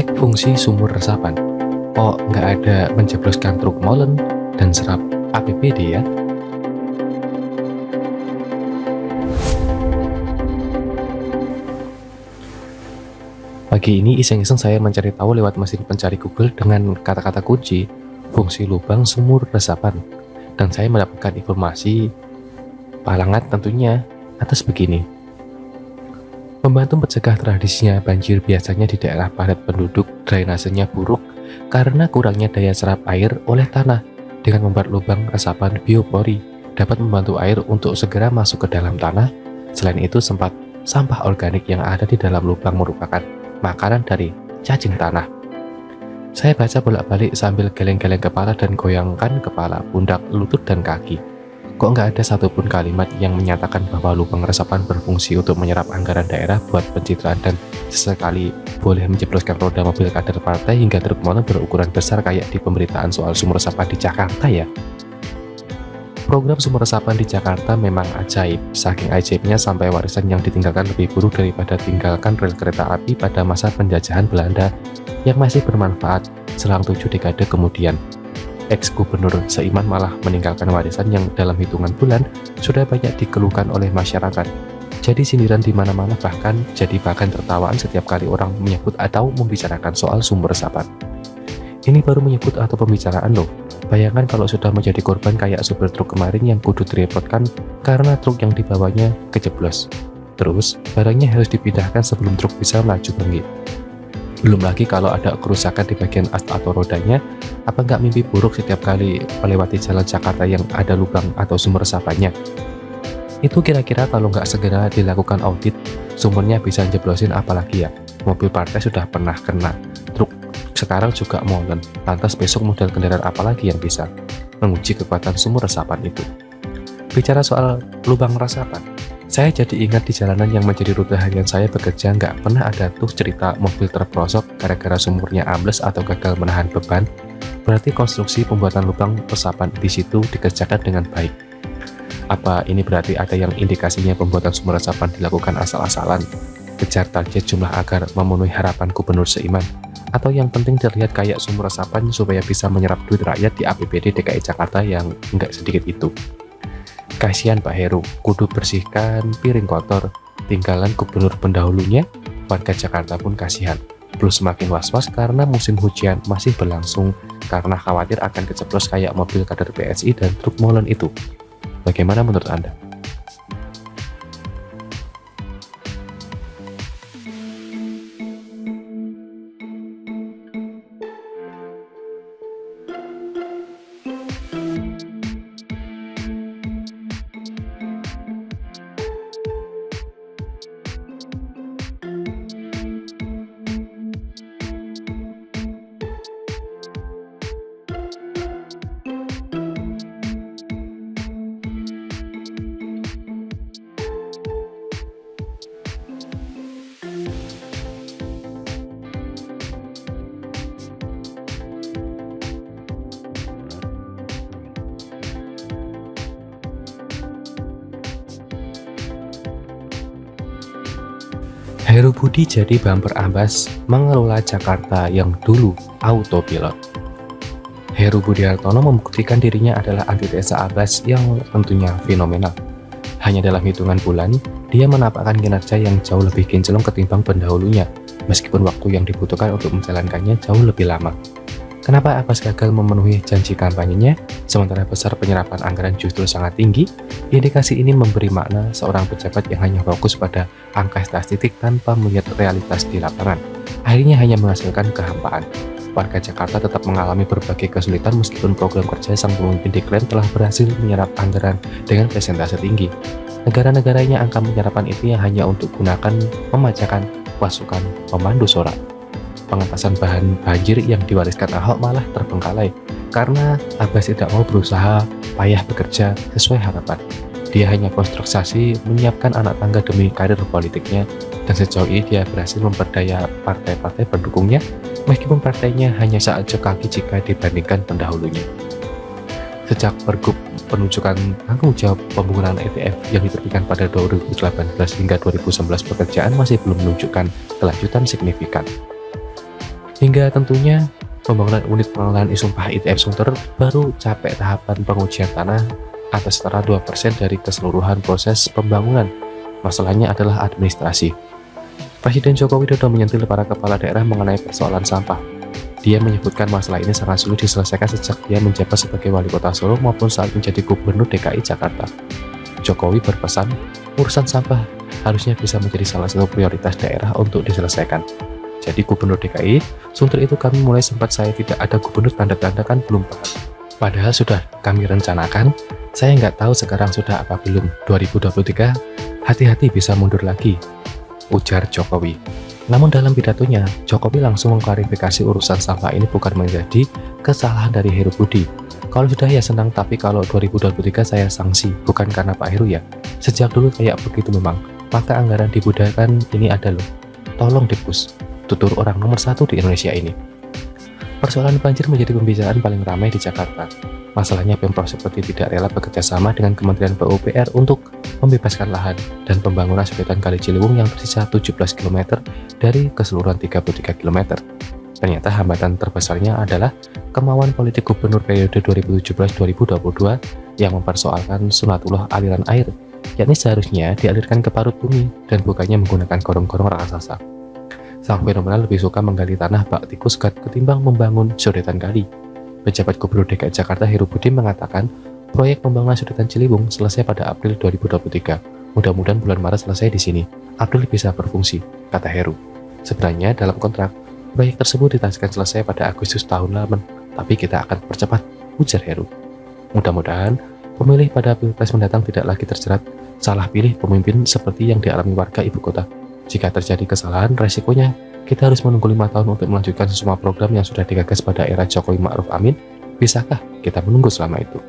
Cek fungsi sumur resapan. Kok nggak ada menjebloskan truk molen dan serap APBD ya? Pagi ini iseng-iseng saya mencari tahu lewat mesin pencari Google dengan kata-kata kunci fungsi lubang sumur resapan. Dan saya mendapatkan informasi palangan tentunya atas begini. Membantu mencegah tradisinya banjir biasanya di daerah padat penduduk drainasenya buruk karena kurangnya daya serap air oleh tanah. Dengan membuat lubang resapan biopori dapat membantu air untuk segera masuk ke dalam tanah. Selain itu sampah organik yang ada di dalam lubang merupakan makanan dari cacing tanah. Saya baca bolak-balik sambil geleng-geleng kepala dan goyangkan kepala, pundak, lutut, dan kaki. Kok nggak ada satupun kalimat yang menyatakan bahwa lubang resapan berfungsi untuk menyerap anggaran daerah buat pencitraan dan sesekali boleh menjebloskan roda mobil kader partai hingga truk molen berukuran besar kayak di pemberitaan soal sumur resapan di Jakarta ya? Program sumur resapan di Jakarta memang ajaib, saking ajaibnya sampai warisan yang ditinggalkan lebih buruk daripada tinggalkan rel kereta api pada masa penjajahan Belanda yang masih bermanfaat selang 7 dekade kemudian. Ex-gubernur Seiman malah meninggalkan warisan yang dalam hitungan bulan sudah banyak dikeluhkan oleh masyarakat. Jadi sindiran di mana-mana bahkan jadi bahan tertawaan setiap kali orang menyebut atau membicarakan soal sumur resapan. Ini baru menyebut atau pembicaraan loh. Bayangkan kalau sudah menjadi korban kayak supir truk kemarin yang kudu direpotkan karena truk yang dibawanya kejeblos. Terus, barangnya harus dipindahkan sebelum truk bisa melaju pergi. Belum lagi kalau ada kerusakan di bagian as atau rodanya, apa nggak mimpi buruk setiap kali melewati jalan Jakarta yang ada lubang atau sumur resapannya? Itu kira-kira kalau nggak segera dilakukan audit, sumurnya bisa jeblosin apalagi ya? Mobil partai sudah pernah kena, truk sekarang juga molen, lantas besok model kendaraan apalagi yang bisa menguji kekuatan sumur resapan itu. Bicara soal lubang resapan, saya jadi ingat di jalanan yang menjadi rute harian saya bekerja nggak pernah ada tuh cerita mobil terperosok gara-gara sumurnya ambles atau gagal menahan beban. Berarti konstruksi pembuatan lubang resapan di situ dikerjakan dengan baik. Apa ini berarti ada yang indikasinya pembuatan sumur resapan dilakukan asal-asalan, kejar target jumlah agar memenuhi harapan Gubernur Seiman? Atau yang penting terlihat kayak sumur resapan supaya bisa menyerap duit rakyat di APBD DKI Jakarta yang nggak sedikit itu. Kasihan Pak Heru, kudu bersihkan piring kotor, tinggalan gubernur pendahulunya, warga Jakarta pun kasihan. Plus semakin was-was karena musim hujan masih berlangsung karena khawatir akan kejeblos kayak mobil kader PSI dan truk molen itu. Bagaimana menurut Anda? Heru Budi jadi bumper ambas mengelola Jakarta yang dulu autopilot. Heru Budi Hartono membuktikan dirinya adalah antitesa ambas yang tentunya fenomenal. Hanya dalam hitungan bulan, dia menampakkan kinerja yang jauh lebih kinclong ketimbang pendahulunya, meskipun waktu yang dibutuhkan untuk menjalankannya jauh lebih lama. Kenapa Abbas gagal memenuhi janji kampanyenya, sementara besar penyerapan anggaran justru sangat tinggi? Indikasi ini memberi makna seorang pejabat yang hanya fokus pada angka statistik tanpa melihat realitas di lapangan. Akhirnya hanya menghasilkan kehampaan. Warga Jakarta tetap mengalami berbagai kesulitan meskipun program kerja sang pemimpin diklaim telah berhasil menyerap anggaran dengan persentase tinggi. Negara-negaranya angka penyerapan itu yang hanya untuk gunakan pemajakan pasukan pemandu sorak. Pengentasan bahan banjir yang diwariskan Ahok malah terbengkalai karena Abbas tidak mau berusaha payah bekerja sesuai harapan. Dia hanya konstruksi menyiapkan anak tangga demi karir politiknya, dan sejauh ini dia berhasil memperdaya partai-partai pendukungnya meskipun partainya hanya seajak kaki jika dibandingkan pendahulunya. Sejak Pergub penunjukan tanggung jawab pembangunan ETF yang diterbitkan pada 2018 hingga 2019, pekerjaan masih belum menunjukkan kelanjutan signifikan. Hingga tentunya pembangunan unit pengelolaan Isumpah ITF Sunter baru capai tahapan pengujian tanah atas setara 2% dari keseluruhan proses pembangunan. Masalahnya adalah administrasi. Presiden Joko Widodo menyentil para kepala daerah mengenai persoalan sampah. Dia menyebutkan masalah ini sangat sulit diselesaikan sejak dia menjabat sebagai wali kota Solo maupun saat menjadi gubernur DKI Jakarta. Jokowi berpesan, urusan sampah harusnya bisa menjadi salah satu prioritas daerah untuk diselesaikan. Jadi gubernur DKI, Sunter itu kami mulai sempat saya tidak ada gubernur tanda-tanda kan belum paham. Padahal sudah kami rencanakan, saya nggak tahu sekarang sudah apa belum. 2023, hati-hati bisa mundur lagi, ujar Jokowi. Namun dalam pidatonya, Jokowi langsung mengklarifikasi urusan sampah ini bukan menjadi kesalahan dari Heru Budi. Kalau sudah ya senang, tapi kalau 2023 saya sanksi, bukan karena Pak Heru ya. Sejak dulu kayak begitu memang, maka anggaran dibudayakan ini ada loh. Tolong dipus, tutur orang nomor 1 di Indonesia ini. Persoalan banjir menjadi pembicaraan paling ramai di Jakarta. Masalahnya Pemprov seperti tidak rela bekerja sama dengan Kementerian PUPR untuk membebaskan lahan dan pembangunan sudetan Kali Ciliwung yang tersisa 17 km dari keseluruhan 33 km. Ternyata hambatan terbesarnya adalah kemauan politik gubernur periode 2017-2022 yang mempersoalkan sunatullah aliran air, yakni seharusnya dialirkan ke parut bumi dan bukannya menggunakan gorong-gorong raksasa. Sang fenomenal lebih suka menggali tanah bak tikus ketimbang membangun sudetan kali. Pejabat Gubernur DKI Jakarta Heru Budi mengatakan proyek pembangunan sudetan Ciliwung selesai pada April 2023. Mudah-mudahan bulan Maret selesai di sini. April bisa berfungsi, kata Heru. Sebenarnya dalam kontrak, proyek tersebut ditargetkan selesai pada Agustus tahun lalu, tapi kita akan percepat, ujar Heru. Mudah-mudahan pemilih pada Pilpres mendatang tidak lagi terjerat salah pilih pemimpin seperti yang dialami warga ibu kota. Jika terjadi kesalahan, resikonya kita harus menunggu 5 tahun untuk melanjutkan semua program yang sudah digagas pada era Jokowi Ma'ruf Amin. Bisakah kita menunggu selama itu?